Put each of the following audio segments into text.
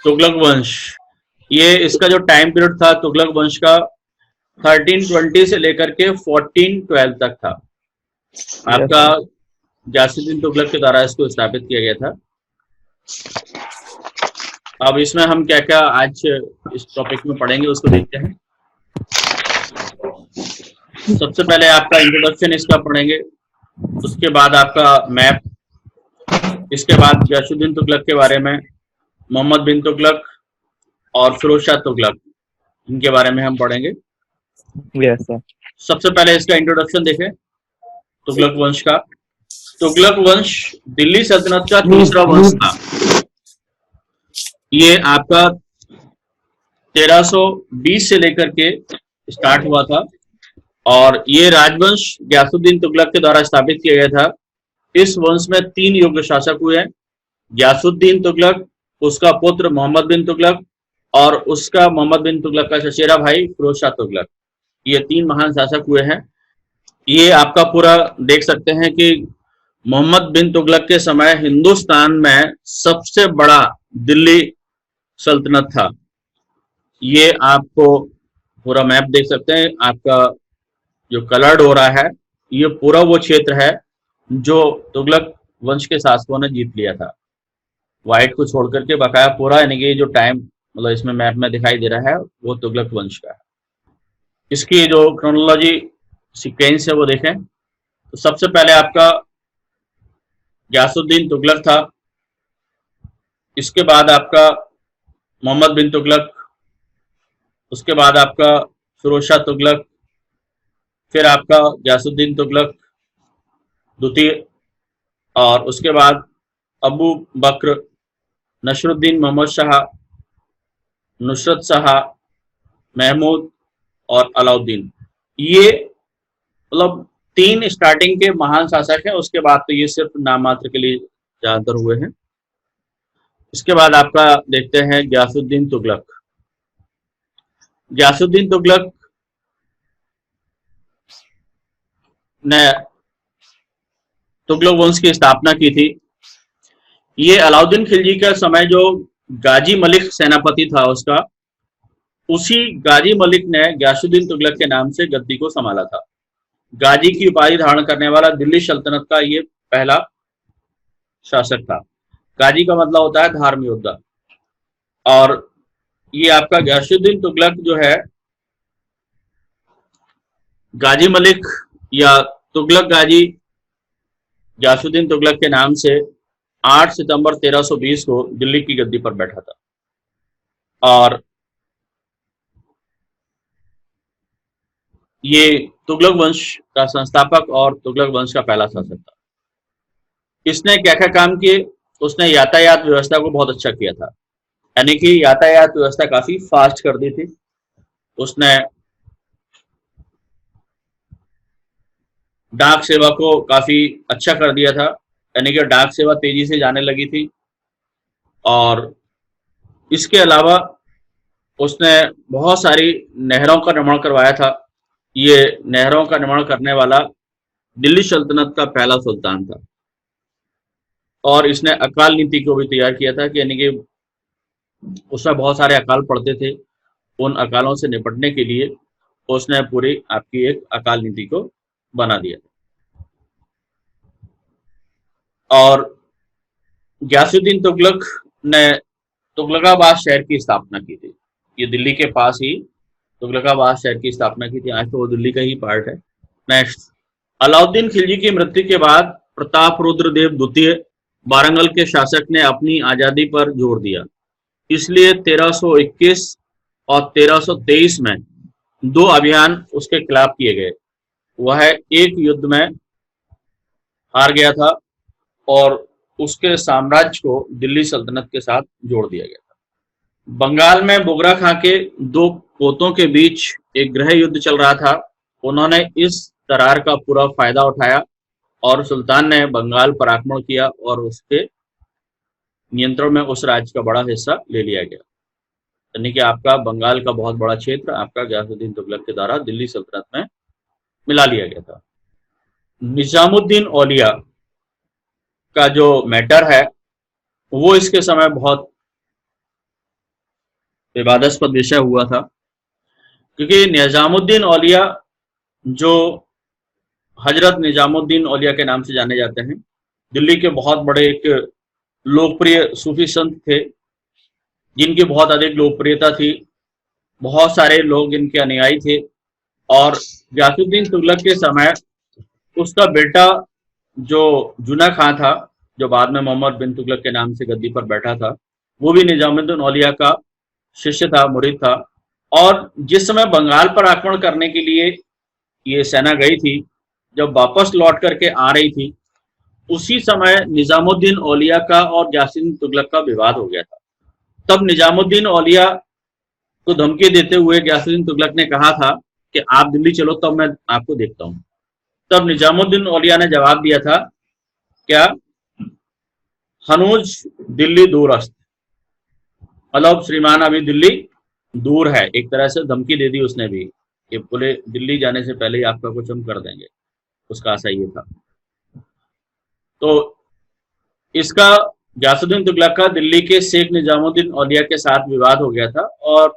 तुगलक वंश, ये इसका जो टाइम पीरियड था तुगलक वंश का 1320 से लेकर के 1412 तक था। आपका गयासुद्दीन तुगलक के द्वारा इसको स्थापित किया गया था। अब इसमें हम क्या क्या आज इस टॉपिक में पढ़ेंगे उसको देखते हैं। सबसे पहले आपका इंट्रोडक्शन इसका पढ़ेंगे, उसके बाद आपका मैप, इसके बाद गयासुद्दीन तुगलक के बारे में, मोहम्मद बिन तुगलक और फिरोज शाह तुगलक, इनके बारे में हम पढ़ेंगे। Yes sir. सबसे पहले इसका इंट्रोडक्शन देखें तुगलक वंश का। तुगलक वंश दिल्ली सल्तनत का तीसरा वंश था। ये आपका 1320 से लेकर के स्टार्ट हुआ था और ये राजवंश गयासुद्दीन तुगलक के द्वारा स्थापित किया गया था। इस वंश में 3 योग्य शासक हुए हैं, गयासुद्दीन तुगलक, उसका पुत्र मोहम्मद बिन तुगलक और उसका मोहम्मद बिन तुगलक का चचेरा भाई फिरोज शाह तुगलक। ये 3 महान शासक हुए हैं। ये आपका पूरा देख सकते हैं कि मोहम्मद बिन तुगलक के समय हिंदुस्तान में सबसे बड़ा दिल्ली सल्तनत था। ये आपको पूरा मैप देख सकते हैं, आपका जो कलर्ड हो रहा है ये पूरा वो क्षेत्र है जो तुगलक वंश के शासकों ने जीत लिया था। व्हाइट को छोड़ करके बकाया पूरा, यानी कि जो टाइम मतलब इसमें मैप में दिखाई दे रहा है वो तुगलक वंश का है। इसकी जो क्रोनोलॉजी सीक्वेंस है वो देखें तो सबसे पहले आपका गयासुद्दीन तुगलक था, इसके बाद आपका मोहम्मद बिन तुगलक, उसके बाद आपका फिरोज शाह तुगलक, फिर आपका गयासुद्दीन तुगलक द्वितीय, और उसके बाद अबू बकर, नसरुद्दीन मोहम्मद शाह, नुसरत शाह, महमूद और अलाउद्दीन। ये मतलब 3 स्टार्टिंग के महान शासक हैं, उसके बाद तो ये सिर्फ नाम मात्र के लिए ज्यादातर हुए हैं। इसके बाद आपका देखते हैं गयासुद्दीन तुगलक। गयासुद्दीन तुगलक ने तुगलक वंश की स्थापना की थी। ये अलाउद्दीन खिलजी का समय जो गाजी मलिक सेनापति था उसका, उसी गाजी मलिक ने गयासुद्दीन तुगलक के नाम से गद्दी को संभाला था। गाजी की उपाधि धारण करने वाला दिल्ली सल्तनत का ये पहला शासक था। गाजी का मतलब होता है धार्मिक योद्धा, और ये आपका गयासुद्दीन तुगलक जो है गाजी मलिक या तुगलक गाजी गयासुद्दीन तुगलक के नाम से 8 सितंबर 1320 को दिल्ली की गद्दी पर बैठा था और ये तुगलक वंश का संस्थापक और तुगलक वंश का पहला शासक था। इसने क्या क्या काम किए? उसने यातायात व्यवस्था को बहुत अच्छा किया था, यानी कि यातायात व्यवस्था काफी फास्ट कर दी थी। उसने डाक सेवा को काफी अच्छा कर दिया था, यानी कि डाक सेवा तेजी से जाने लगी थी। और इसके अलावा उसने बहुत सारी नहरों का निर्माण करवाया था। ये नहरों का निर्माण करने वाला दिल्ली सल्तनत का पहला सुल्तान था। और इसने अकाल नीति को भी तैयार किया था कि यानी कि उसमें बहुत सारे अकाल पड़ते थे, उन अकालों से निपटने के लिए उसने पूरी आपकी एक अकाल नीति को बना दिया। और गयासुद्दीन तुगलक ने तुगलकाबाद शहर की स्थापना की थी। ये दिल्ली के पास ही तुगलकाबाद शहर की स्थापना की थी। आज तो वो दिल्ली का ही पार्ट है। नेक्स्ट, अलाउद्दीन खिलजी की मृत्यु के बाद प्रताप रुद्र देव द्वितीय वारंगल के शासक ने अपनी आजादी पर जोर दिया, इसलिए 1321 और 1323 में 2 अभियान उसके खिलाफ किए गए। वह एक युद्ध में हार गया था और उसके साम्राज्य को दिल्ली सल्तनत के साथ जोड़ दिया गया था। बंगाल में बुगरा खां के 2 पोतों के बीच एक गृह युद्ध चल रहा था। उन्होंने इस दरार का पूरा फायदा उठाया और सुल्तान ने बंगाल पर आक्रमण किया और उसके नियंत्रण में उस राज्य का बड़ा हिस्सा ले लिया गया। यानी कि आपका बंगाल का बहुत बड़ा क्षेत्र आपका गयासुद्दीन तुगलक के द्वारा दिल्ली सल्तनत में मिला लिया गया था। निजामुद्दीन औलिया का जो मैटर है वो इसके समय बहुत विवादास्पद विषय हुआ था, क्योंकि निजामुद्दीन औलिया जो हजरत निजामुद्दीन औलिया के नाम से जाने जाते हैं, दिल्ली के बहुत बड़े एक लोकप्रिय सूफी संत थे, जिनकी बहुत अधिक लोकप्रियता थी, बहुत सारे लोग इनके अनुयायी थे। और गयासुद्दीन तुगलक के समय उसका बेटा जो जुना खां था, जो बाद में मोहम्मद बिन तुगलक के नाम से गद्दी पर बैठा था, वो भी निजामुद्दीन औलिया का शिष्य था, मुरीद था। और जिस समय बंगाल पर आक्रमण करने के लिए ये सेना गई थी, जब वापस लौट करके आ रही थी, उसी समय निजामुद्दीन औलिया का और गयासुद्दीन तुगलक का विवाद हो गया था। तब निजामुद्दीन औलिया को धमकी देते हुए गयासुद्दीन तुगलक ने कहा था कि आप दिल्ली चलो, तब मैं आपको देखता हूं। तब निजामुद्दीन औलिया ने जवाब दिया था, क्या? हनूज दिल्ली दूर अस्त, मतलब श्रीमान अभी दिल्ली दूर है। एक तरह से धमकी दे दी उसने भी कि बोले दिल्ली जाने से पहले ही आपका कुछ हम कर देंगे। उसका आशा ये था। तो इसका गयासुद्दीन तुगलक का दिल्ली के शेख निजामुद्दीन औलिया के साथ विवाद हो गया था, और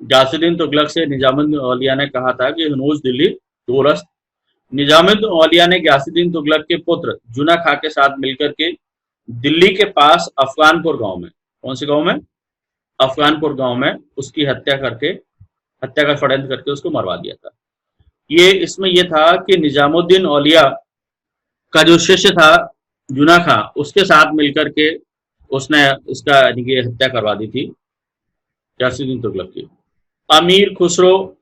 गयासुद्दीन तुगलक से निजामुद्दीन औलिया ने कहा था कि हनूज दिल्ली दूरस्त। निजामुद्दीन औलिया ने गयासुद्दीन तुगलक के पुत्र जुना खां के साथ मिलकर के दिल्ली के पास अफगानपुर गांव में, कौन से गांव में? अफगानपुर गांव में उसकी हत्या का षड्यंत्र करके उसको मरवा दिया था। ये इसमें यह था कि निजामुद्दीन औलिया का जो शिष्य था जुना खां, उसके साथ मिलकर के उसने इसका यानी कि हत्या करवा दी थी गयासुद्दीन तुगलक की। अमीर खुसरो,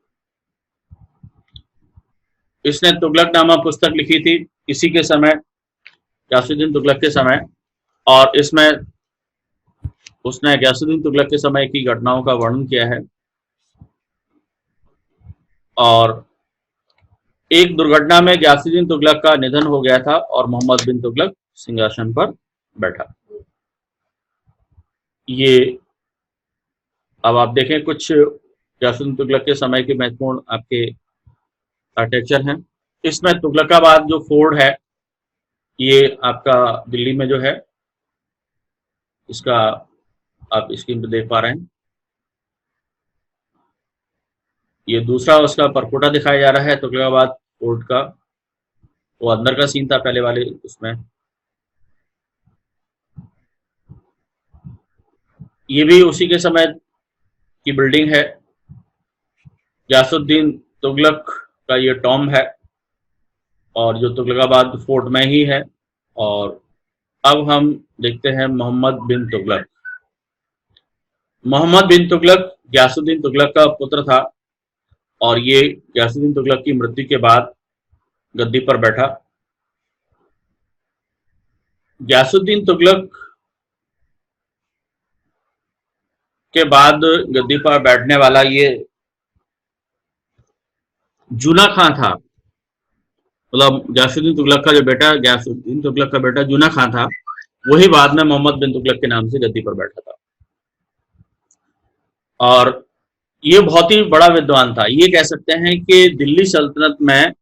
इसने तुगलकनामा पुस्तक लिखी थी इसी के समय, गयासुद्दीन तुगलक के समय, और इसमें उसने गयासुद्दीन तुगलक के समय की घटनाओं का वर्णन किया है। और एक दुर्घटना में गयासुद्दीन तुगलक का निधन हो गया था और मोहम्मद बिन तुगलक सिंहासन पर बैठा। ये अब आप देखें कुछ गयासुद्दीन तुगलक के समय के महत्वपूर्ण आपके आर्किटेक्चर हैं। इसमें तुगलकाबाद जो फोर्ट है, ये आपका दिल्ली में जो है, इसका आप स्क्रीन पर देख पा रहे हैं। ये दूसरा उसका परकोटा दिखाया जा रहा है तुगलकाबाद फोर्ट का, वो अंदर का सीन था पहले वाले उसमें। ये भी उसी के समय की बिल्डिंग है। गयासुद्दीन तुगलक का ये टॉम है, और जो तुगलकाबाद फोर्ट में ही है। और अब हम देखते हैं मोहम्मद बिन तुगलक। मोहम्मद बिन तुगलक गयासुद्दीन तुगलक का पुत्र था, और ये गयासुद्दीन तुगलक की मृत्यु के बाद गद्दी पर बैठा। गयासुद्दीन तुगलक के बाद गद्दी पर बैठने वाला ये जुना खां था, मतलब गयासुद्दीन तुगलक का जो बेटा, गयासुद्दीन तुगलक का बेटा जुना खां था, वही बाद में मोहम्मद बिन तुगलक के नाम से गद्दी पर बैठा था। और ये बहुत ही बड़ा विद्वान था। ये कह सकते हैं कि दिल्ली सल्तनत में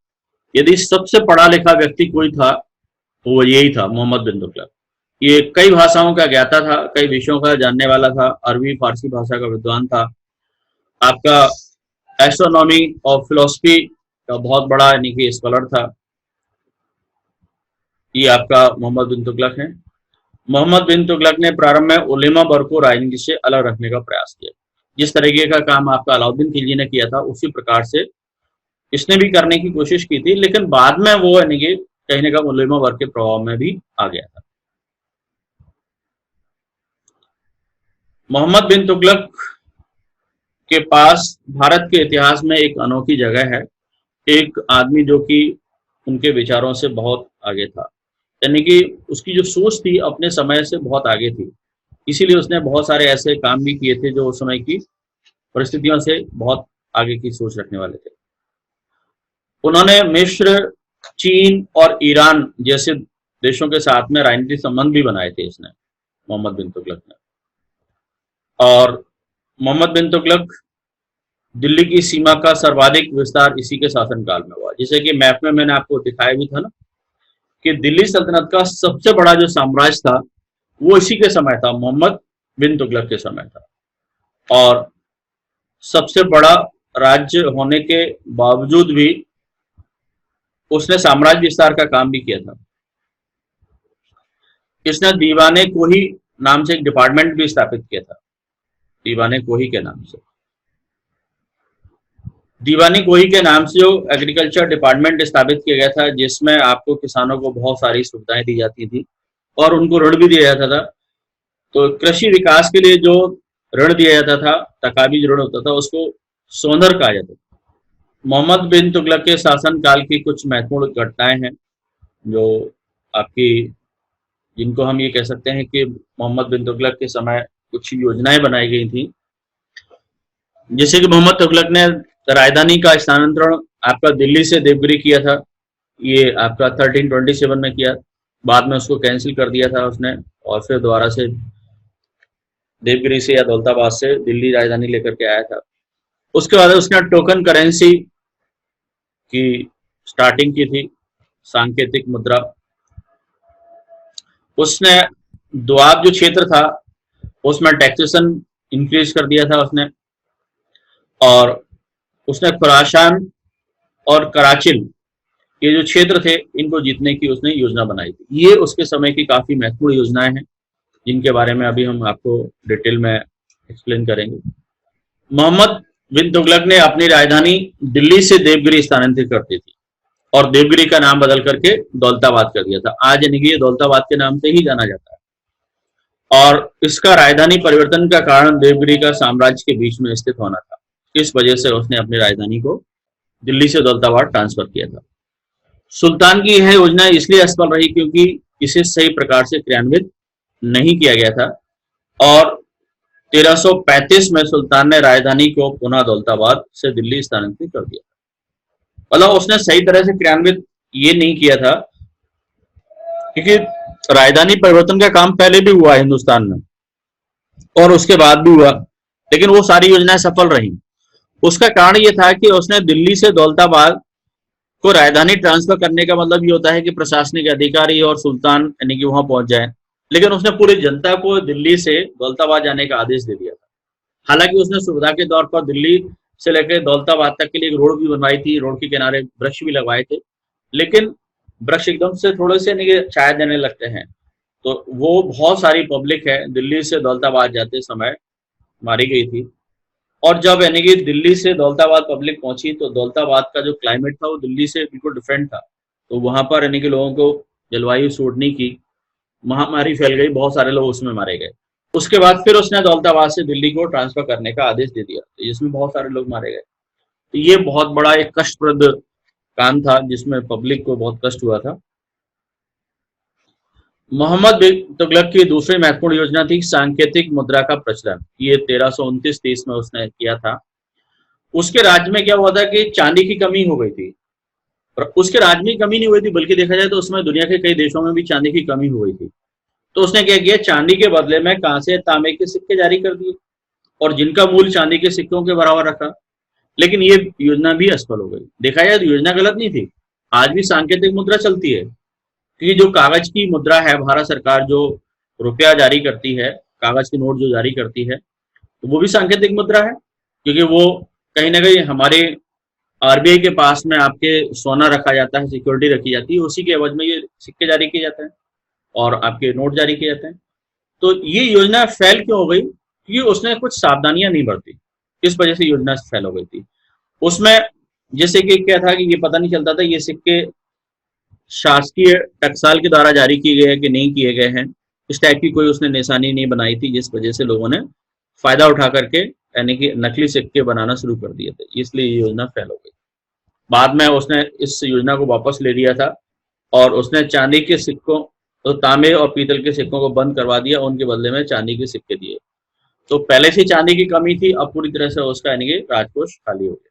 यदि सबसे पढ़ा लिखा व्यक्ति कोई था तो वो यही था, मोहम्मद बिन तुगलक। ये कई भाषाओं का ज्ञाता था, कई विषयों का जानने वाला था, अरबी फारसी भाषा का विद्वान था। आपका एस्ट्रोनॉमी और फिलोसफी का बहुत बड़ा यानी कि स्कॉलर था। ये आपका मोहम्मद बिन तुगलक है। मोहम्मद बिन तुगलक ने प्रारंभ में उलेमा वर्ग को राजनीति से अलग रखने का प्रयास किया। जिस तरीके का काम आपका अलाउद्दीन खिलजी ने किया था, उसी प्रकार से इसने भी करने की कोशिश की थी, लेकिन बाद में वो यानी कि कहीं ना कहीं उलेमा वर्ग के प्रभाव में भी आ गया था। मोहम्मद बिन तुगलक के पास भारत के इतिहास में एक अनोखी जगह है। एक आदमी जो कि उनके विचारों से बहुत आगे था, यानी कि उसकी जो सोच थी अपने समय से बहुत आगे थी। इसीलिए उसने बहुत सारे ऐसे काम भी किए थे जो उस समय की परिस्थितियों से बहुत आगे की सोच रखने वाले थे। उन्होंने मिस्र, चीन और ईरान जैसे देशों के साथ में राजनीतिक संबंध भी बनाए थे इसने, मोहम्मद बिन तुगलक ने। और मोहम्मद बिन तुगलक दिल्ली की सीमा का सर्वाधिक विस्तार इसी के शासनकाल में हुआ। जैसे कि मैप में मैंने आपको दिखाया भी था ना कि दिल्ली सल्तनत का सबसे बड़ा जो साम्राज्य था वो इसी के समय था, मोहम्मद बिन तुगलक के समय था। और सबसे बड़ा राज्य होने के बावजूद भी उसने साम्राज्य विस्तार का काम भी किया था। इसने दीवाने कोही नाम से एक डिपार्टमेंट भी स्थापित किया था, दीवाने कोही के नाम से। दीवानी कोही के नाम से जो एग्रीकल्चर डिपार्टमेंट स्थापित किया गया था, जिसमें आपको किसानों को बहुत सारी सुविधाएं दी जाती थी और उनको ऋण भी दिया जाता था। तो कृषि विकास के लिए जो ऋण दिया जाता था, तकाबी ऋण होता था, उसको सोनर कहा जाता था। मोहम्मद बिन तुगलक के शासन काल की कुछ महत्वपूर्ण घटनाएं हैं जो आपकी, जिनको हम ये कह सकते हैं कि मोहम्मद बिन तुगलक के समय कुछ योजनाएं बनाई गई थी। जैसे कि मोहम्मद तुगलक ने राजधानी का स्थानांतरण आपका दिल्ली से देवगिरी किया था, ये आपका 1327 में किया। बाद में उसको कैंसिल कर दिया था उसने, और फिर दोबारा से देवगिरी से या दौलताबाद से दिल्ली राजधानी लेकर के आया था। उसके बाद उसने टोकन करेंसी की स्टार्टिंग की थी, सांकेतिक मुद्रा। उसने दोआब जो क्षेत्र था उसमें टैक्सेशन इंक्रीज कर दिया था उसने, और उसने खुरासान और कराचिल ये जो क्षेत्र थे इनको जीतने की उसने योजना बनाई थी। ये उसके समय की काफी महत्वपूर्ण योजनाएं हैं जिनके बारे में अभी हम आपको डिटेल में एक्सप्लेन करेंगे। मोहम्मद बिन तुगलक ने अपनी राजधानी दिल्ली से देवगिरी स्थानांतरित कर दी थी और देवगिरी का नाम बदल करके दौलताबाद कर दिया था। आज यानी कि ये दौलताबाद के नाम से ही जाना जाता है। और इसका राजधानी परिवर्तन का कारण देवगिरी का साम्राज्य के बीच में स्थित होना था। इस वजह से उसने अपनी राजधानी को दिल्ली से दौलताबाद ट्रांसफर किया था। सुल्तान की यह योजना इसलिए असफल रही क्योंकि इसे सही प्रकार से क्रियान्वित नहीं किया गया था, और 1335 में सुल्तान ने राजधानी को पुनः दौलताबाद से दिल्ली स्थानांतरित कर दिया। मतलब उसने सही तरह से क्रियान्वित ये नहीं किया था, क्योंकि राजधानी परिवर्तन का काम पहले भी हुआ हिंदुस्तान में और उसके बाद भी हुआ, लेकिन वो सारी योजनाएं सफल रही। उसका कारण ये था कि उसने दिल्ली से दौलताबाद को राजधानी ट्रांसफर करने का मतलब ये होता है कि प्रशासनिक अधिकारी और सुल्तान यानी कि वहां पहुंच जाए, लेकिन उसने पूरी जनता को दिल्ली से दौलताबाद जाने का आदेश दे दिया था। हालांकि उसने सुविधा के तौर पर दिल्ली से लेकर दौलताबाद तक के लिए एक रोड भी बनवाई थी, रोड के किनारे वृक्ष भी लगवाए थे, लेकिन वृक्ष एकदम से थोड़े से नहीं छाया देने लगते हैं, तो वो बहुत सारी पब्लिक है दिल्ली से दौलताबाद जाते समय मारी गई थी। और जब यानी कि दिल्ली से दौलताबाद पब्लिक पहुंची तो दौलताबाद का जो क्लाइमेट था वो दिल्ली से बिल्कुल डिफरेंट था, तो वहां पर यानी कि लोगों को जलवायु सूट नहीं की, महामारी फैल गई, बहुत सारे लोग उसमें मारे गए। उसके बाद फिर उसने दौलताबाद से दिल्ली को ट्रांसफर करने का आदेश दे दिया, जिसमें बहुत सारे लोग मारे गए। तो ये बहुत बड़ा एक कष्टप्रद काम था जिसमें पब्लिक को बहुत कष्ट हुआ था। मोहम्मद बिन तुगलक की दूसरी महत्वपूर्ण योजना थी सांकेतिक मुद्रा का प्रचलन। ये 1329-30 में उसने किया था। उसके राज्य में क्या हुआ था कि चांदी की कमी हो गई थी, और उसके राज्य में कमी नहीं हुई थी बल्कि देखा जाए तो उसमें दुनिया के कई देशों में भी चांदी की कमी हो गई थी। तो उसने क्या किया, चांदी के बदले में कांसे तांबे के सिक्के जारी कर दिए और जिनका मूल्य चांदी के सिक्कों के बराबर रखा। लेकिन ये योजना भी असफल हो गई। देखा जाए तो योजना गलत नहीं थी, आज भी सांकेतिक मुद्रा चलती है, क्योंकि जो कागज की मुद्रा है, भारत सरकार जो रुपया जारी करती है, कागज के नोट जो जारी करती है, तो वो भी सांकेतिक मुद्रा है, क्योंकि वो कहीं ना कहीं हमारे आरबीआई के पास में आपके सोना रखा जाता है, सिक्योरिटी रखी जाती है, उसी के एवज में ये सिक्के जारी किए जाते हैं और आपके नोट जारी किए जाते हैं। तो ये योजना फेल क्यों हो गई, क्योंकि उसने कुछ सावधानियां नहीं बरती, इस वजह से योजना फेल हो गई थी। उसमें जैसे कि क्या था कि ये पता नहीं चलता था ये सिक्के शासकीय टकसाल के द्वारा जारी किए गए हैं कि नहीं किए गए हैं, इस टाइप की कोई उसने निशानी नहीं बनाई थी, जिस वजह से लोगों ने फायदा उठा करके यानी कि नकली सिक्के बनाना शुरू कर दिए थे, इसलिए ये योजना फेल हो गई। बाद में उसने इस योजना को वापस ले लिया था और उसने चांदी के सिक्कों, तो तांबे और पीतल के सिक्कों को बंद करवा दिया, उनके बदले में चांदी के सिक्के दिए। तो पहले से चांदी की कमी थी, अब पूरी तरह से उसका यानी कि राजकोष खाली हो गया।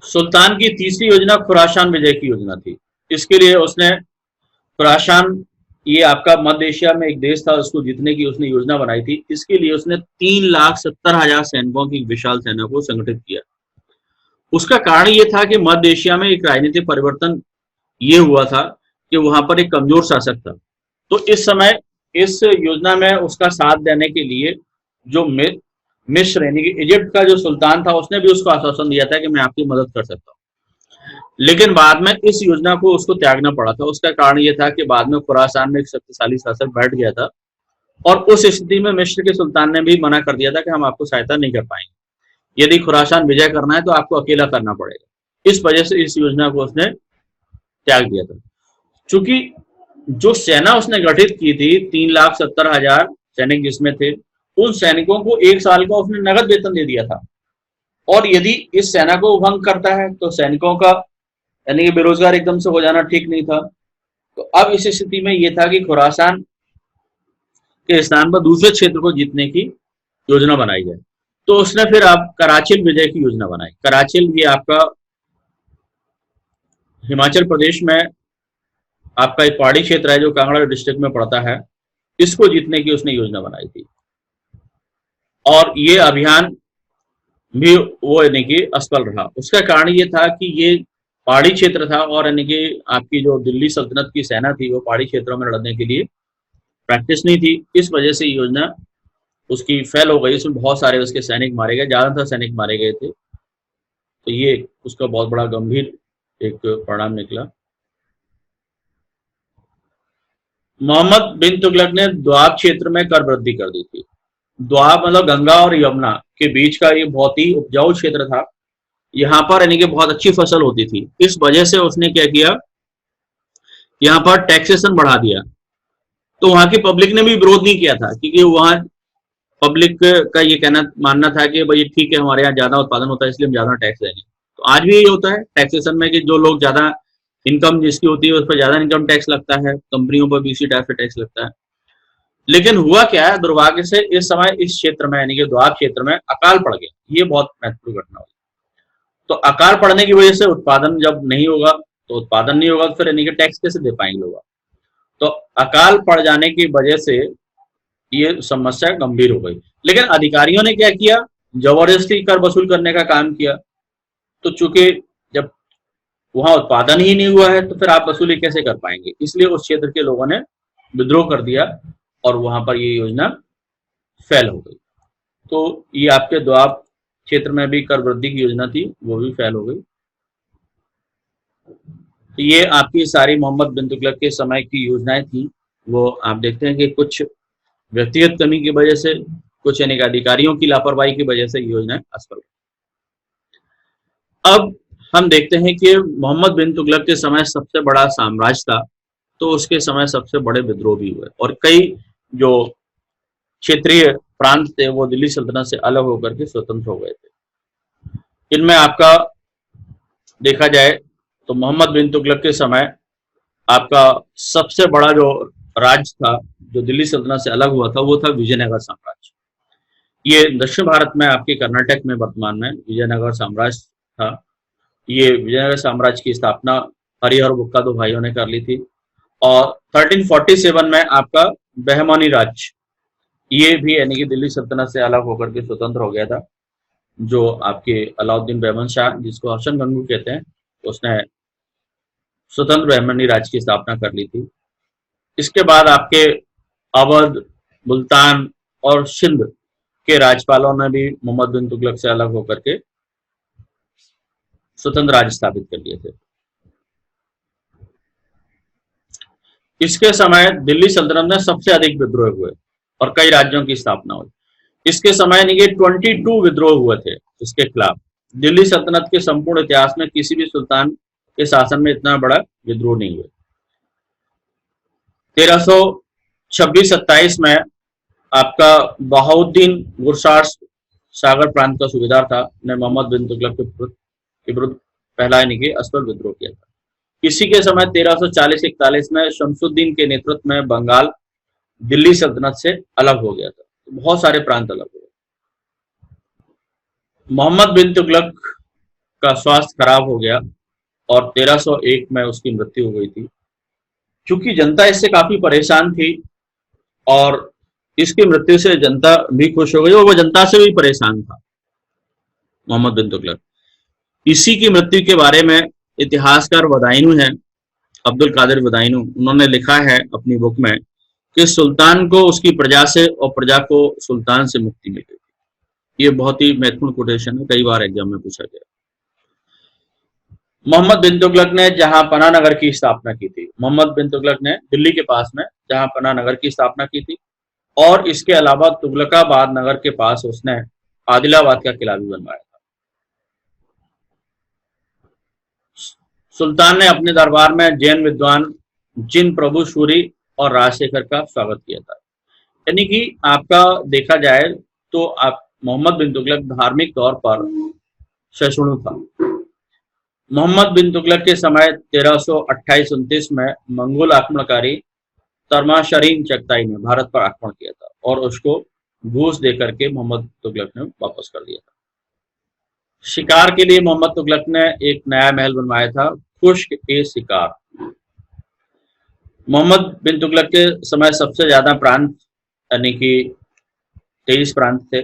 सुल्तान की तीसरी योजना खुरासान विजय की योजना थी। इसके लिए उसने खुरासान, ये आपका मध्य एशिया में एक देश था, उसको जीतने की उसने योजना बनाई थी। इसके लिए उसने 3,70,000 सैनिकों की विशाल सेना को संगठित किया। उसका कारण ये था कि मध्य एशिया में एक राजनीतिक परिवर्तन ये हुआ था कि वहां पर एक कमजोर शासक था। तो इस समय इस योजना में उसका साथ देने के लिए जो मिस्र यानी कि इजिप्ट का जो सुल्तान था उसने भी उसको आश्वासन दिया था कि मैं आपकी मदद कर सकता हूँ, लेकिन बाद में इस योजना को उसको त्यागना पड़ा था। उसका कारण ये था कि बाद में खुरासान में एक शक्तिशाली शासक बैठ गया था और उस स्थिति में मिस्र के सुल्तान ने भी मना कर दिया था कि हम आपको सहायता नहीं कर पाएंगे, यदि खुरासान विजय करना है तो आपको अकेला करना पड़ेगा। इस वजह से इस योजना को उसने त्याग दिया था। चूंकि जो सेना उसने गठित की थी 3,70,000 सैनिक जिसमें थे, उन सैनिकों को 1 साल का उसने नगद वेतन दे दिया था। और यदि इस सेना को भंग करता है तो सैनिकों का यानी कि बेरोजगार एकदम से हो जाना ठीक नहीं था। तो अब इस स्थिति में यह था कि खुरासान के स्थान पर दूसरे क्षेत्र को जीतने की योजना बनाई जाए। तो उसने फिर आप कराचिल विजय की योजना बनाई। कराचिल ये आपका हिमाचल प्रदेश में आपका एक पहाड़ी क्षेत्र है जो कांगड़ा डिस्ट्रिक्ट में पड़ता है। इसको जीतने की उसने योजना बनाई थी और ये अभियान भी वो यानी कि असफल रहा। उसका कारण ये था कि ये पहाड़ी क्षेत्र था और यानी कि आपकी जो दिल्ली सल्तनत की सेना थी वो पहाड़ी क्षेत्रों में लड़ने के लिए प्रैक्टिस नहीं थी। इस वजह से योजना उसकी फेल हो गई। उसमें बहुत सारे उसके सैनिक मारे गए, ज्यादातर सैनिक मारे गए थे। तो ये उसका बहुत बड़ा गंभीर एक परिणाम निकला। मोहम्मद बिन तुगलक ने द्वाब क्षेत्र में कर वृद्धि कर दी थी। द्वाब मतलब गंगा और यमुना के बीच का ये बहुत ही उपजाऊ क्षेत्र था। यहाँ पर यानी कि बहुत अच्छी फसल होती थी। इस वजह से उसने क्या किया, यहाँ पर टैक्सेशन बढ़ा दिया। तो वहां की पब्लिक ने भी विरोध नहीं किया था, क्योंकि वहां पब्लिक का ये कहना मानना था कि भाई ठीक है, हमारे यहाँ ज्यादा उत्पादन होता है इसलिए हम ज्यादा टैक्स देंगे। तो आज भी यही होता है टैक्सेशन में कि जो लोग ज्यादा इनकम जिसकी होती है उस पर ज्यादा इनकम टैक्स लगता है, कंपनियों पर भी इसी टाइप से टैक्स लगता है। लेकिन हुआ क्या है, दुर्भाग्य से इस समय इस क्षेत्र में यानी कि द्वाब क्षेत्र में अकाल पड़ गया। ये बहुत महत्वपूर्ण घटना हुई। तो अकाल पड़ने की वजह से उत्पादन जब नहीं होगा तो उत्पादन नहीं होगा तो फिर यानी कि टैक्स कैसे दे पाएंगे लोग। तो अकाल पड़ जाने की वजह से ये समस्या गंभीर हो गई। लेकिन अधिकारियों ने क्या किया, जबरदस्ती कर वसूल करने का काम किया। तो चूंकि जब वहां उत्पादन ही नहीं हुआ है तो फिर आप वसूली कैसे कर पाएंगे, इसलिए उस क्षेत्र के लोगों ने विद्रोह कर दिया और वहां पर ये योजना फेल हो गई। तो ये आपके द्वाब क्षेत्र में भी कर वृद्धि की योजना थी, वो भी फेल हो गई। तो ये आपकी सारी मोहम्मद बिन तुगलक के समय की योजनाएं थी। वो आप देखते हैं कि कुछ व्यक्तिगत कमी की वजह से, कुछ यानी कि अधिकारियों की लापरवाही की वजह से योजनाएं असफल। अब हम देखते हैं कि मोहम्मद बिन तुगलक के समय सबसे बड़ा साम्राज्य था, तो उसके समय सबसे बड़े विद्रोह भी हुए और कई जो क्षेत्रीय प्रांत थे वो दिल्ली सल्तनत से अलग होकर के स्वतंत्र हो गए थे। इनमें आपका देखा जाए तो मोहम्मद बिन तुगलक के समय आपका सबसे बड़ा जो राज्य था जो दिल्ली सल्तनत से अलग हुआ था वो था विजयनगर साम्राज्य। ये दक्षिण भारत में आपके कर्नाटक में वर्तमान में विजयनगर साम्राज्य था। ये विजयनगर साम्राज्य की स्थापना हरिहर बुक्का दो भाइयों ने कर ली थी और 1347 में आपका बहमनी राज्य ये भी यानी कि दिल्ली सल्तनत से अलग होकर के स्वतंत्र हो गया था। जो आपके अलाउद्दीन बहमन शाह जिसको हसन गंगू कहते हैं, उसने स्वतंत्र बहमनी राज्य की स्थापना कर ली थी। इसके बाद आपके अवध, मुल्तान और सिंध के राज्यपालों ने भी मोहम्मद बिन तुगलक से अलग होकर के स्वतंत्र राज्य स्थापित कर लिए थे। इसके समय दिल्ली सल्तनत में सबसे अधिक विद्रोह हुए और कई राज्यों की स्थापना हुई। इसके समय यानी कि 22 विद्रोह हुए थे इसके खिलाफ। दिल्ली सल्तनत के संपूर्ण इतिहास में किसी भी सुल्तान के शासन में इतना बड़ा विद्रोह नहीं हुआ। 1326-27 में आपका बहाउद्दीन गुरसार सागर प्रांत का सूबेदार था, ने मोहम्मद बिन तुगलक के विरुद्ध पहला यानी कि असफल विद्रोह किया था। इसी के समय 1340-41 में शमसुद्दीन के नेतृत्व में बंगाल दिल्ली सल्तनत से अलग हो गया था। तो बहुत सारे प्रांत अलग हो गए। मोहम्मद बिन तुगलक का स्वास्थ्य खराब हो गया और 1301 में उसकी मृत्यु हो गई थी। क्योंकि जनता इससे काफी परेशान थी और इसकी मृत्यु से जनता भी खुश हो गई और वो जनता से भी परेशान था मोहम्मद बिन तुगलक। इसी की मृत्यु के बारे में इतिहासकार बदायूं है, अब्दुल कादिर बदायूं, उन्होंने लिखा है अपनी बुक में कि सुल्तान को उसकी प्रजा से और प्रजा को सुल्तान से मुक्ति मिली। ये बहुत ही महत्वपूर्ण कोटेशन है, कई बार एग्जाम में पूछा गया। मोहम्मद बिन तुगलक ने जहां पना नगर की स्थापना की थी, मोहम्मद बिन तुगलक ने दिल्ली के पास में जहां पना नगर की स्थापना की थी, और इसके अलावा तुगलकाबाद नगर के पास उसने आदिलाबाद का किला भी बनवाया था। सुल्तान ने अपने दरबार में जैन विद्वान जिन प्रभु सूरी और राजशेखर का स्वागत किया था। यानी कि आपका देखा जाए तो आप मोहम्मद बिन तुगलक धार्मिक तौर पर सहिष्णु था। मोहम्मद बिन तुगलक के समय 1328-29 में मंगोल आक्रमणकारी तर्माशरीन चगताई ने भारत पर आक्रमण किया था और उसको घूस देकर के मोहम्मद तुगलक ने वापस कर दिया था। शिकार के लिए मोहम्मद तुगलक ने एक नया महल बनवाया था, खुश्क ए शिकार। मोहम्मद बिन तुगलक के समय सबसे ज्यादा प्रांत यानी कि 23 प्रांत थे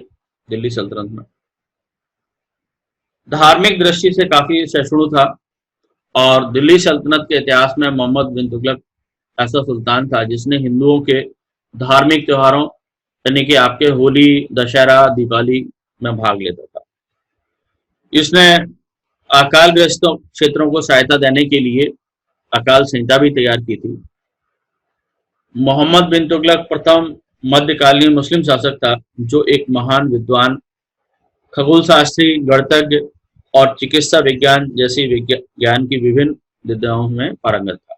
दिल्ली सल्तनत में। धार्मिक दृष्टि से काफी सहिष्णु था और दिल्ली सल्तनत के इतिहास में मोहम्मद बिन तुगलक ऐसा सुल्तान था जिसने हिंदुओं के धार्मिक त्योहारों यानी कि आपके होली, दशहरा, दिवाली में भाग लेता था। इसने अकालग्रस्त क्षेत्रों को सहायता देने के लिए अकाल संहिता भी तैयार की थी। मोहम्मद बिन तुगलक प्रथम मध्यकालीन मुस्लिम शासक था जो एक महान विद्वान, खगोल शास्त्री, गणितज्ञ और चिकित्सा विज्ञान जैसी ज्ञान की विभिन्न विद्याओं में पारंगत था।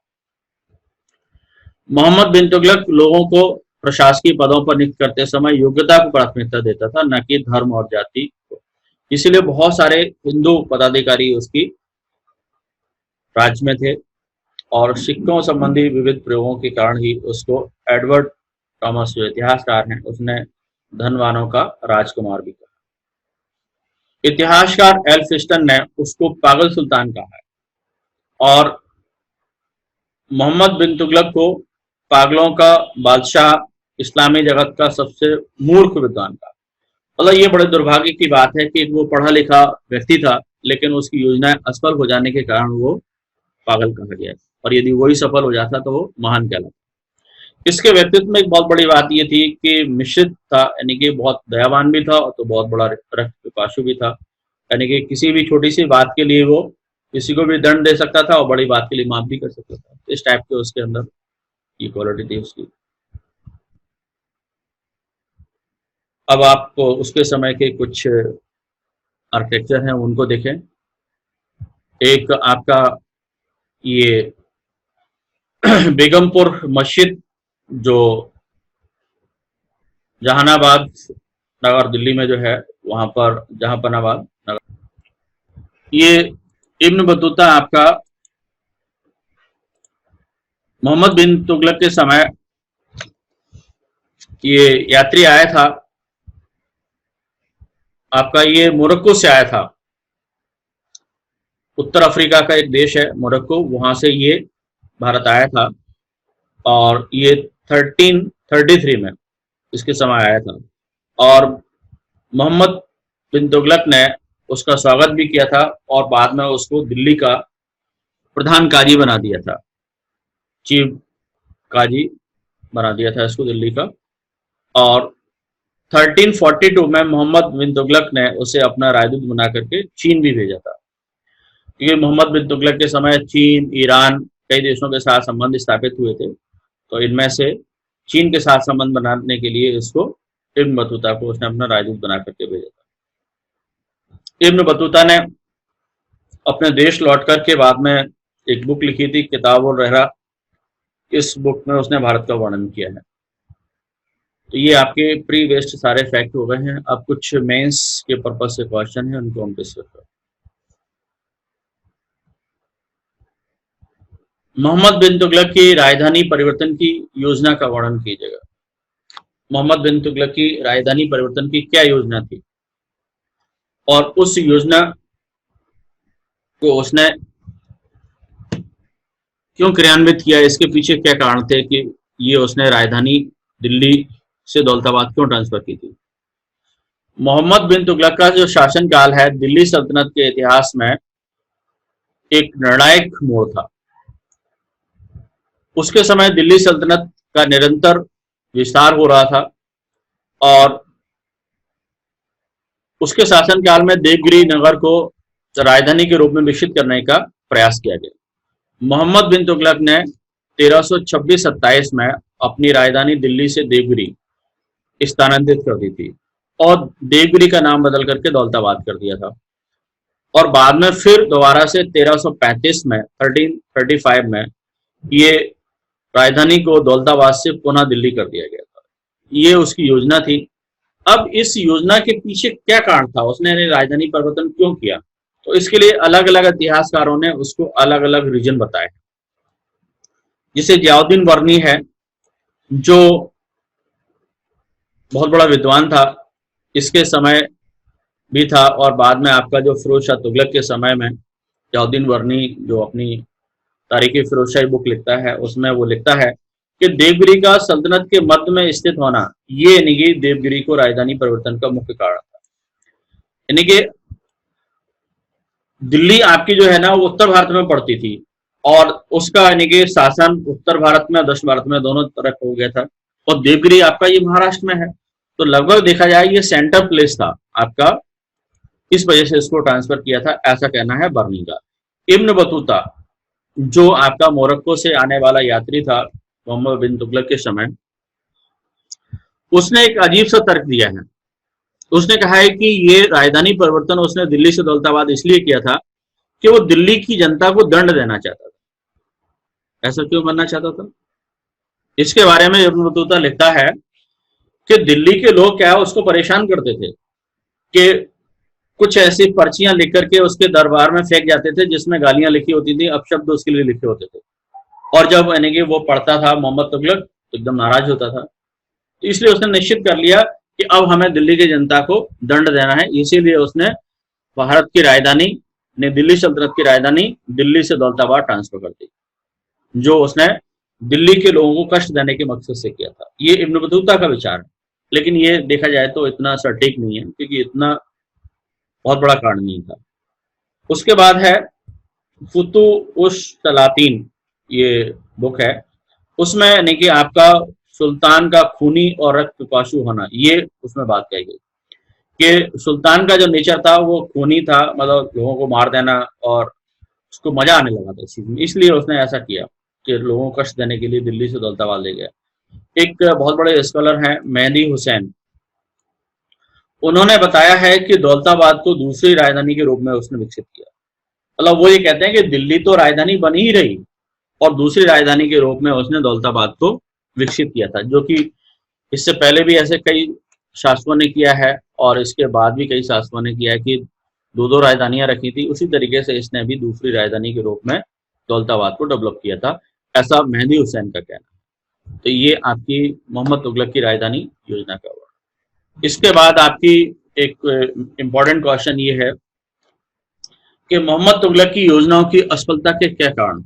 मोहम्मद बिन तुगलक लोगों को प्रशासकीय पदों पर नियुक्त करते समय योग्यता को प्राथमिकता देता था, न कि धर्म और जाति को। इसीलिए बहुत सारे हिंदू पदाधिकारी उसकी राज्य में थे और सिक्कों संबंधी विविध प्रयोगों के कारण ही उसको एडवर्ड थॉमस जो इतिहासकार हैं उसने धनवानों का राजकुमार भी कहा। इतिहासकार एल्फिस्टन ने उसको पागल सुल्तान कहा है और मोहम्मद बिन तुगलक को पागलों का बादशाह, इस्लामी जगत का सबसे मूर्ख विद्वान का। मतलब ये बड़े दुर्भाग्य की बात है कि वो पढ़ा लिखा व्यक्ति था लेकिन उसकी योजनाएं असफल हो जाने के कारण वो पागल कहा गया और यदि वही सफल हो जाता तो वो महान कहलाता। इसके व्यक्तित्व में एक बहुत बड़ी बात ये थी कि मिश्रित था, यानी कि बहुत दयावान भी था और तो बहुत बड़ा रक्त पिपासु भी था। यानी कि किसी भी छोटी सी बात के लिए वो किसी को भी दंड दे सकता था और बड़ी बात के लिए माफ भी कर सकता था। इस टाइप के उसके अंदर इक्वालिटी थी उसकी। अब आप उसके समय के कुछ आर्किटेक्चर हैं उनको देखें। एक आपका ये बेगमपुर मस्जिद जो जहानाबाद नगर दिल्ली में जो है वहां पर जहांपनाबाद नगर, ये इब्न बतूता आपका मोहम्मद बिन तुगलक के समय ये यात्री आया था, आपका ये मोरक्को से आया था। उत्तर अफ्रीका का एक देश है मोरक्को, वहां से ये भारत आया था और ये 1333 में इसके समय आया था और मोहम्मद बिन तुगलक ने उसका स्वागत भी किया था और बाद में उसको दिल्ली का प्रधान काजी बना दिया था, चीफ काजी बना दिया था इसको दिल्ली का। और 1342 में मोहम्मद बिन तुगलक ने उसे अपना राजदूत बना करके चीन भी भेजा था, क्योंकि मोहम्मद बिन तुगलक के समय चीन, ईरान कई देशों के साथ संबंध स्थापित हुए थे, तो इनमें से चीन के साथ संबंध बनाने के लिए इसको इब्न बतूता को उसने अपना राजदूत बना करके भेजा था। इब्न बतूता ने अपने देश लौट करके बाद में एक बुक लिखी थी, किताब और रहरा। इस बुक में उसने भारत का वर्णन किया है। तो ये आपके प्री वेस्ट सारे फैक्ट हो गए हैं। अब कुछ मेंस के पर्पज से क्वेश्चन है, उनको हम डिस्कस करें। मोहम्मद बिन तुगलक की राजधानी परिवर्तन की योजना का वर्णन कीजिएगा। मोहम्मद बिन तुगलक की राजधानी परिवर्तन की क्या योजना थी और उस योजना को उसने क्यों क्रियान्वित किया, इसके पीछे क्या कारण थे कि ये उसने राजधानी दिल्ली से दौलताबाद क्यों ट्रांसफर की थी। मोहम्मद बिन तुगलक का जो शासनकाल है दिल्ली सल्तनत के इतिहास में एक निर्णायक मोड़ था। उसके समय दिल्ली सल्तनत का निरंतर विस्तार हो रहा था और उसके शासनकाल में देवगिरी नगर को राजधानी के रूप में विकसित करने का प्रयास किया गया। मोहम्मद बिन तुगलक ने 1326-27 में अपनी राजधानी दिल्ली से देवगिरी स्थानांतरित कर दी थी और देवगिरी का नाम बदल करके दौलताबाद कर दिया था। और बाद में फिर दोबारा से 1335 में 1335 में ये राजधानी को दौलताबाद से पुनः दिल्ली कर दिया गया था। ये उसकी योजना थी। अब इस योजना के पीछे क्या कारण था, उसने राजधानी परिवर्तन क्यों किया, तो इसके लिए अलग अलग इतिहासकारों ने उसको अलग अलग रीजन बताए। जिसे जियाउद्दीन वर्नी है, जो बहुत बड़ा विद्वान था, इसके समय भी था, और बाद में आपका जो फिरोज शाह तुगलक के समय में जियाउद्दीन वर्नी जो अपनी तारीखी फिरोज शाही बुक लिखता है, उसमें वो लिखता है कि देवगिरी का सल्तनत के मध्य में स्थित होना, ये यानी कि देवगिरी को राजधानी परिवर्तन का मुख्य कारण था। यानी कि दिल्ली आपकी जो है ना वो उत्तर भारत में पड़ती थी और उसका यानी कि शासन उत्तर भारत में दक्षिण भारत में दोनों तरफ हो गया था, और देवगिरी आपका ये महाराष्ट्र में है। तो लगभग देखा जाए ये सेंटर प्लेस था आपका, इस वजह से इसको ट्रांसफर किया था, ऐसा कहना है बर्नी का। इब्न बतूता जो आपका मोरक्को से आने वाला यात्री था मोहम्मद बिन तुगलक के समय, उसने एक अजीब सा तर्क दिया है। उसने कहा है कि ये राजधानी परिवर्तन उसने दिल्ली से दौलताबाद इसलिए किया था कि वो दिल्ली की जनता को दंड देना चाहता था। ऐसा क्यों करना चाहता था? इसके बारे में इब्न बतूता लिखता है कि दिल्ली के लोग क्या है उसको परेशान करते थे कि कुछ ऐसी पर्चियां लिख करके उसके दरबार में फेंक जाते थे जिसमें गालियां लिखी होती थी, अपशब्द उसके लिए लिखे होते थे, और जब यानी कि वो पढ़ता था मोहम्मद तुगलक तो एकदम नाराज होता था। तो इसलिए उसने निश्चित कर लिया कि अब हमें दिल्ली की जनता को दंड देना है, इसीलिए उसने भारत की राजधानी ने दिल्ली सल्तनत की राजधानी दिल्ली से दौलताबाद ट्रांसफर कर दी, जो उसने दिल्ली के लोगों को कष्ट देने के मकसद से किया था। ये इब्न बतूता का विचार है, लेकिन ये देखा जाए तो इतना सटीक नहीं है, क्योंकि इतना बहुत बड़ा कारण नहीं था। उसके बाद है फुतू उश तलातीन, ये बुक है, उसमें यानी कि आपका सुल्तान का खूनी और रक्त पिपासु होना, ये उसमें बात कही गई कि सुल्तान का जो नेचर था वो खूनी था, मतलब लोगों को मार देना, और उसको मजा आने लगा था इस चीज में, इसलिए उसने ऐसा किया कि लोगों को कष्ट देने के लिए दिल्ली से दौलताबाद ले गया। एक बहुत बड़े स्कॉलर हैं मेहदी हुसैन, उन्होंने बताया है कि दौलताबाद को दूसरी राजधानी के रूप में उसने विकसित किया। मतलब वो ये कहते हैं कि दिल्ली तो राजधानी बनी ही रही और दूसरी राजधानी के रूप में उसने दौलताबाद को विकसित किया था, जो कि इससे पहले भी ऐसे कई शासकों ने किया है और इसके बाद भी कई शासकों ने किया है कि दो दो राजधानियां रखी थी। उसी तरीके से इसने भी दूसरी राजधानी के रूप में दौलताबाद को डेवलप किया था, ऐसा मेहदी हुसैन का कहना है। तो ये आपकी मोहम्मद तुगलक की राजधानी योजना का हुआ। इसके बाद आपकी एक इम्पॉर्टेंट क्वेश्चन ये है कि मोहम्मद तुगलक की योजनाओं की असफलता के क्या कारण।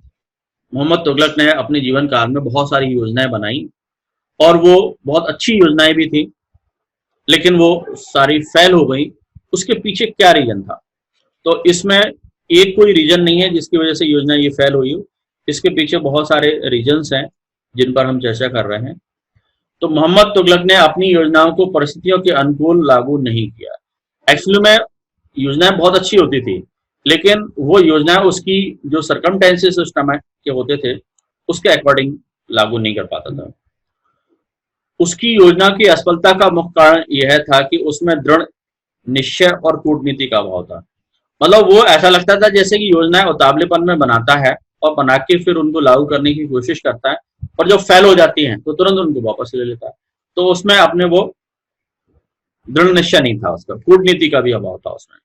मोहम्मद तुगलक ने अपने जीवन काल में बहुत सारी योजनाएं बनाई और वो बहुत अच्छी योजनाएं भी थी, लेकिन वो सारी फेल हो गई। उसके पीछे क्या रीजन था? तो इसमें एक कोई रीजन नहीं है जिसकी वजह से योजना ये फेल हुई हो, इसके पीछे बहुत सारे रीजन्स हैं जिन पर हम चर्चा कर रहे हैं। तो मोहम्मद तुगलक ने अपनी योजनाओं को परिस्थितियों के अनुकूल लागू नहीं किया। एक्चुअली में योजनाएं बहुत अच्छी होती थी, लेकिन वो योजनाएं उसकी जो सर्कमटेंसेस उस समय के होते थे उसके अकॉर्डिंग लागू नहीं कर पाता था। उसकी योजना की असफलता का मुख्य कारण यह था कि उसमें दृढ़ निश्चय और कूटनीति का अभाव था। मतलब वो ऐसा लगता था जैसे कि योजनाएं उतावलेपन में बनाता है और बना के फिर उनको लागू करने की कोशिश करता है, और जब फेल हो जाती हैं तो तुरंत उनको वापस ले लेता है। तो उसमें अपने वो दृढ़ निश्चय नहीं था, उसका कूटनीति का भी अभाव था उसमें।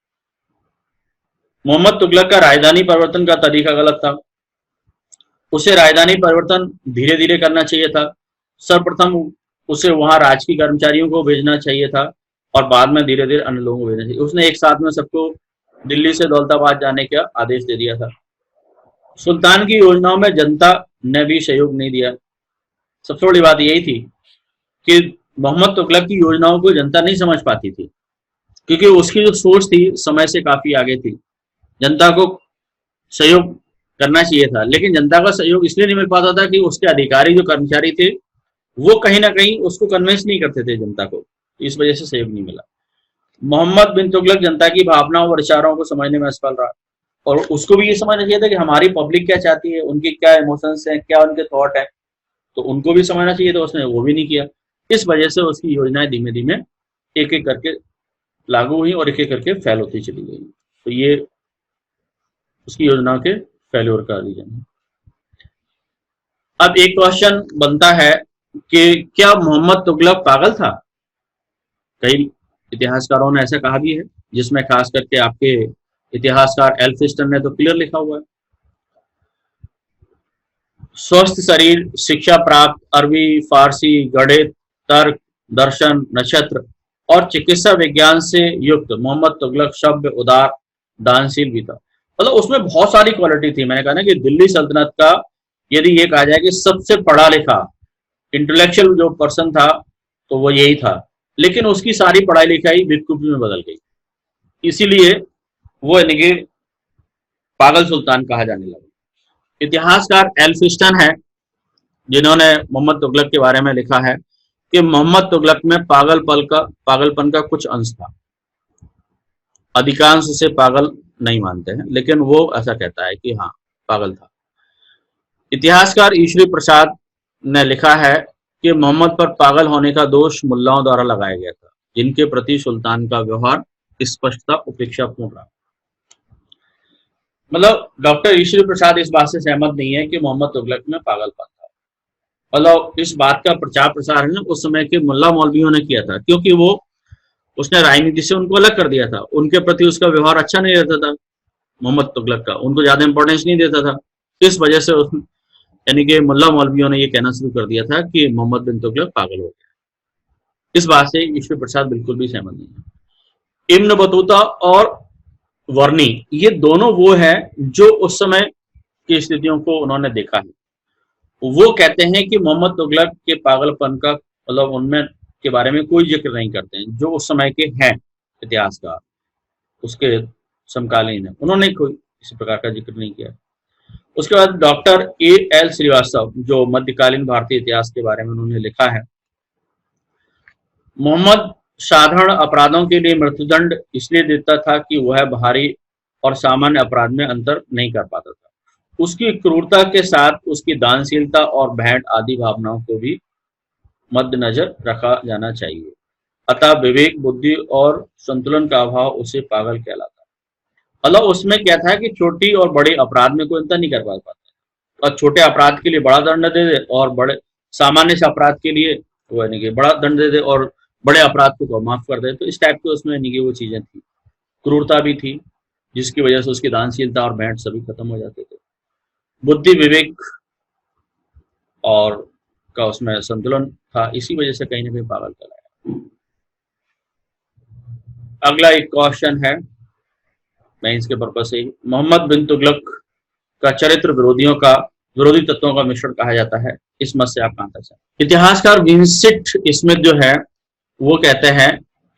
मोहम्मद तुगलक का राजधानी परिवर्तन का तरीका गलत था। उसे राजधानी परिवर्तन धीरे धीरे करना चाहिए था। सर्वप्रथम उसे वहां राजकीय कर्मचारियों को भेजना चाहिए था और बाद में धीरे धीरे अन्य लोगों को भेजना चाहिए। उसने एक साथ में सबको दिल्ली से दौलताबाद जाने का आदेश दे दिया था। सुल्तान की योजनाओं में जनता ने भी सहयोग नहीं दिया। सबसे बड़ी बात यही थी कि मोहम्मद तुगलक की योजनाओं को जनता नहीं समझ पाती थी, क्योंकि उसकी जो सोच थी समय से काफी आगे थी। जनता को सहयोग करना चाहिए था, लेकिन जनता का सहयोग इसलिए नहीं मिल पाता था कि उसके अधिकारी जो कर्मचारी थे वो कहीं ना कहीं उसको कन्विंस नहीं करते थे जनता को, इस वजह से सहयोग नहीं मिला। मोहम्मद बिन तुगलक जनता की भावनाओं और विचारों को समझने में असफल रहा, और उसको भी ये समझना चाहिए था कि हमारी पब्लिक क्या चाहती है, उनके क्या इमोशंस हैं, क्या उनके थॉट है, तो उनको भी समझना चाहिए था, उसने वो भी नहीं किया। इस वजह से उसकी योजनाएं धीमे धीमे एक एक करके लागू हुई और एक एक करके फेल होती चली गई। तो ये उसकी योजना के फेल्योर का रीजन है। अब एक क्वेश्चन बनता है कि क्या मोहम्मद तुगलक पागल था? कई इतिहासकारों ने ऐसा कहा भी है, जिसमें खास करके आपके इतिहासकार एल्फिस्टन ने तो क्लियर लिखा हुआ है, स्वस्थ शरीर, शिक्षा प्राप्त, अरबी, फारसी, गणित, तर्क, दर्शन, नक्षत्र और चिकित्सा विज्ञान से युक्त मोहम्मद तुगलक सभ्य, उदार, दानशील भी था। मतलब उसमें बहुत सारी क्वालिटी थी। मैंने कहा ना कि दिल्ली सल्तनत का यदि ये कहा जाए कि सबसे पढ़ा लिखा इंटेलेक्चुअल जो पर्सन था तो वो यही था, लेकिन उसकी सारी पढ़ाई लिखाई बेवकूफी में बदल गई, इसीलिए वो यानी कि पागल सुल्तान कहा जाने लगा। इतिहासकार एल्फिस्टन है जिन्होंने मोहम्मद तुगलक के बारे में लिखा है कि मोहम्मद तुगलक में पागलपन का कुछ अंश था। अधिकांश उसे पागल नहीं मानते हैं, लेकिन वो ऐसा कहता है कि हाँ, पागल था। इतिहासकार ईश्वरी प्रसाद ने लिखा है कि मोहम्मद पर पागल होने का दोष मुल्लाओं द्वारा लगाया गया था, जिनके प्रति सुल्तान का व्यवहार स्पष्टता उपेक्षापूर्ण रहा। मतलब डॉक्टर ईश्वरी प्रसाद इस बात से सहमत नहीं है कि मोहम्मद तुगलक में पागलपन था। मतलब इस बात का प्रचार प्रसार है ना उस समय के मुल्ला मौलवियों ने किया था, क्योंकि वो उसने राजनीति से उनको अलग कर दिया था, उनके प्रति उसका व्यवहार अच्छा नहीं रहता था। मोहम्मद तुगलक का उनको ज्यादा इंपॉर्टेंस नहीं देता था। इस वजह से यानी कि मुल्ला मौलवियों ने ये कहना शुरू कर दिया था कि मोहम्मद बिन तुगलक पागल हो गया। इस बात से ईश्वर प्रसाद बिल्कुल भी सहमत नहीं है। इब्न बतूता और वर्नी ये दोनों वो हैं जो उस समय की स्थितियों को उन्होंने देखा है। वो कहते हैं कि मोहम्मद तुगलक के पागलपन का मतलब उनमें के बारे में कोई जिक्र नहीं करते हैं, जो उस समय के हैं इतिहासकार, उसके समकालीन है, उन्होंने कोई इसी प्रकार का जिक्र नहीं किया। उसके बाद डॉक्टर A.L. श्रीवास्तव जो मध्यकालीन भारतीय इतिहास के बारे में उन्होंने लिखा है, मोहम्मद साधारण अपराधों के लिए मृत्युदंड इसलिए देता था कि वह भारी और सामान्य अपराध में अंतर नहीं कर पाता था। उसकी क्रूरता के साथ उसकी दानशीलता और भेंट आदि भावनाओं को भी मद्देनजर रखा जाना चाहिए। अतः विवेक, बुद्धि और संतुलन का अभाव उसे पागल कहलाता। मतलब उसमें क्या था कि छोटी और बड़े अपराध में कोई अंतर नहीं कर पाता, और छोटे अपराध के लिए बड़ा दंड दे दे और बड़े सामान्य से अपराध के लिए वो यानी कि बड़ा दंड दे दे और बड़े अपराध को माफ कर दे। तो इस टाइप के उसमें यानी कि वो चीजें थी, क्रूरता भी थी, जिसकी वजह से उसकी दानशीलता और भेंट सभी खत्म हो जाते थे। बुद्धि, विवेक और का उसमें संतुलन था, इसी वजह से कहीं ना कहीं पागल कहलाया। अगला एक क्वेश्चन है, मैं इसके पर्पज से मोहम्मद बिन तुगलक का चरित्र विरोधी तत्वों का मिश्रण कहा जाता है, इस मत से आप कहां तक हैं? इतिहासकार विंसेंट स्मिथ जो है वो कहते हैं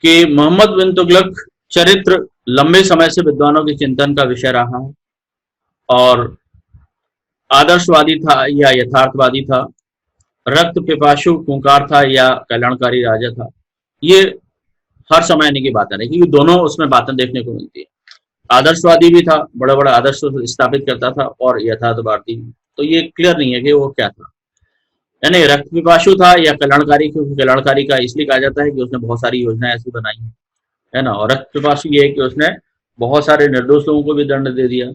कि मोहम्मद बिन तुगलक चरित्र लंबे समय से विद्वानों के चिंतन का विषय रहा है और आदर्शवादी था या यथार्थवादी था, रक्त पिपासु खूंखार था या कल्याणकारी राजा था। ये हर समय आने की बात है, क्योंकि दोनों उसमें बातें देखने को मिलती है। आदर्शवादी भी था, बड़ा बड़ा आदर्श स्थापित करता था, और यथार्थवादी भी। तो ये क्लियर नहीं है कि वो क्या था, यानी रक्त पिपासु था या कल्याणकारी। क्योंकि कल्याणकारी का इसलिए कहा जाता है कि उसने बहुत सारी योजनाएं ऐसी बनाई है ना, और रक्त पिपासु ये है कि उसने बहुत सारे निर्दोष लोगों को भी दंड दे दिया।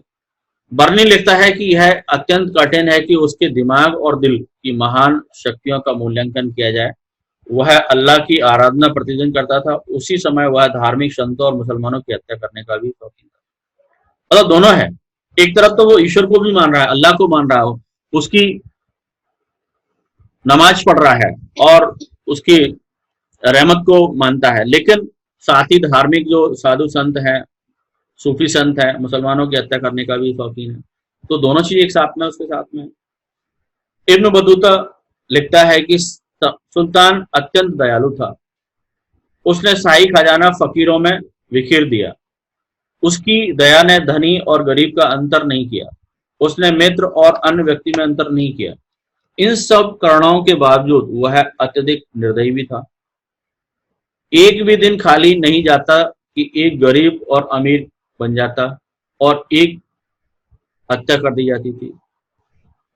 बर्नी लिखता है कि यह अत्यंत कठिन है कि उसके दिमाग और दिल की महान शक्तियों का मूल्यांकन किया जाए। वह अल्लाह की आराधना प्रतिदिन करता था, उसी समय वह धार्मिक संतों और मुसलमानों की हत्या करने का भी शौकीन था। मतलब दोनों है, एक तरफ तो वो ईश्वर को भी मान रहा है, अल्लाह को मान रहा हो, उसकी नमाज पढ़ रहा है और उसकी रहमत को मानता है, लेकिन साथ ही धार्मिक जो साधु संत हैं, सूफी संत हैं, मुसलमानों की हत्या करने का भी शौकीन है। तो दोनों चीज एक साथ में उसके साथ में। इब्न बतूता लिखता है कि सुल्तान अत्यंत दयालु था, उसने शाही खजाना फकीरों में बिखेर दिया, उसकी दया ने धनी और गरीब का अंतर नहीं किया, उसने मित्र और अन्य व्यक्ति में अंतर नहीं किया। इन सब कारणों के बावजूद वह अत्यधिक निर्दयी भी था। एक भी दिन खाली नहीं जाता कि एक गरीब और अमीर बन जाता और एक हत्या कर दी जाती थी।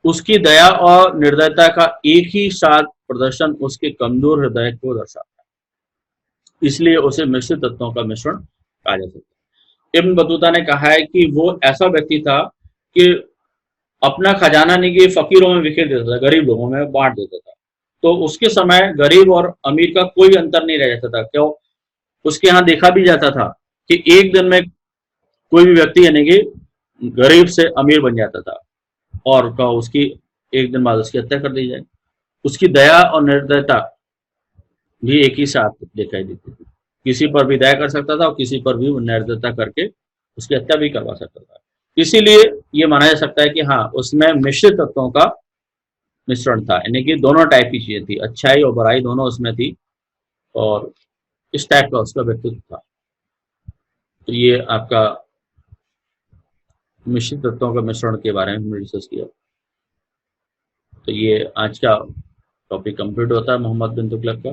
उसकी दया और निर्दयता का एक ही साथ प्रदर्शन उसके कमजोर हृदय को दर्शाता है, इसलिए उसे मिश्रित तत्वों का मिश्रण कहा जा सकता है। इब्न बतूता ने कहा है कि वो ऐसा व्यक्ति था कि अपना खजाना नहीं कि फकीरों में बिखेर देता था, गरीब लोगों में बांट देता था। तो उसके समय गरीब और अमीर का कोई अंतर नहीं रह जाता था। क्यों? उसके यहाँ देखा भी जाता था कि एक दिन में कोई भी व्यक्ति यानी कि गरीब से अमीर बन जाता था और का उसकी एक दिन बाद उसकी हत्या कर दी जाए। उसकी दया और निर्दयता भी एक ही साथ दिखाई देती थी। किसी पर भी दया कर सकता था और किसी पर भी निर्दयता करके उसकी हत्या भी करवा सकता था। इसीलिए ये माना जा सकता है कि हाँ, उसमें मिश्रित तत्वों का मिश्रण था, यानी कि दोनों टाइप की चीजें थी, अच्छाई और बुराई दोनों उसमें थी और इस टाइप का उसका व्यक्तित्व था। तो ये आपका मिश्रित तत्वों का मिश्रण के बारे में हमने डिस्कस किया। तो ये आज का टॉपिक कंप्लीट होता है मोहम्मद बिन तुगलक का।